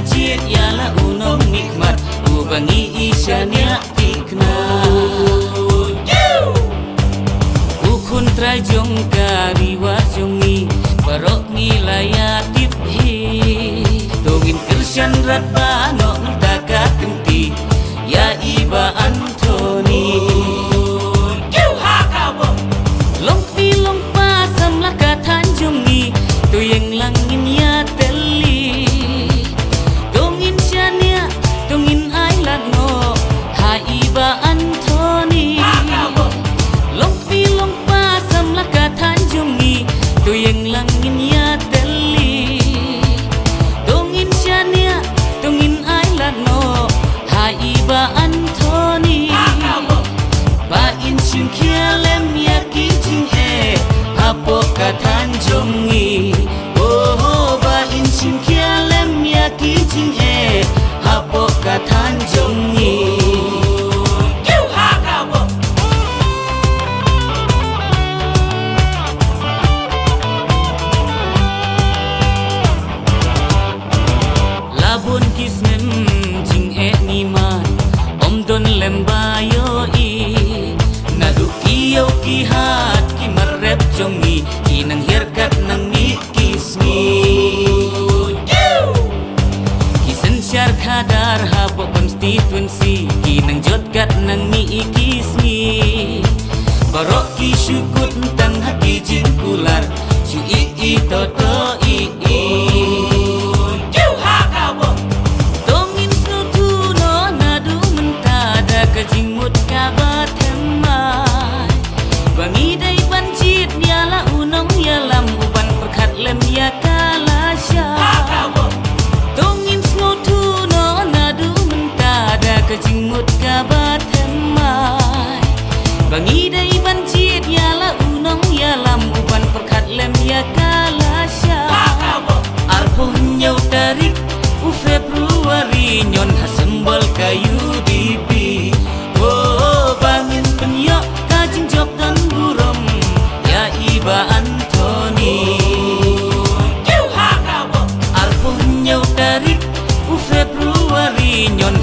jit yala unong nikmat ubangi isyanya tikna ukun trajong kariwa jongi barok nilaya tiphi tongin kersyan ratba no taka kenti ya iba Anthony long pi long pa sam laka tanjongi tu yang langin ya teli tongin syania tongin ailat no ha iba Anthony long pi long pa sam laka tanjongi tu yang langin ya teli tongin syania tongin ailat no ha iba Anthony ba in chin kialem ya kijing hapo katanjongi oh ba in chin kialem ya kijing hapo katanjongi labun kismem jing niman omdon lembayo nadu iyo kihat ki marep jongi inang hirkat nang mikismi kisen syar kadar habo konstituensi kinang jotkat nang mikismi barok ki syukut tang haki jingkular cu ii toto ii tongin snutu no nadu mentada kajingmut kabat hemai bangi dai banjit nyala unong yalam uban perkat lem ya kalasya tongin snutu no nadu mentada kajingmut kabat hemai bangi dai banjit nyala unong yalam uban perkat lem ya kalasya arpo nyau tarik Februari nyon hasembol kayu dipi oh bangin penyok kajing jok dan burom ya iba Anthony arpo nyau tarik Februari nyon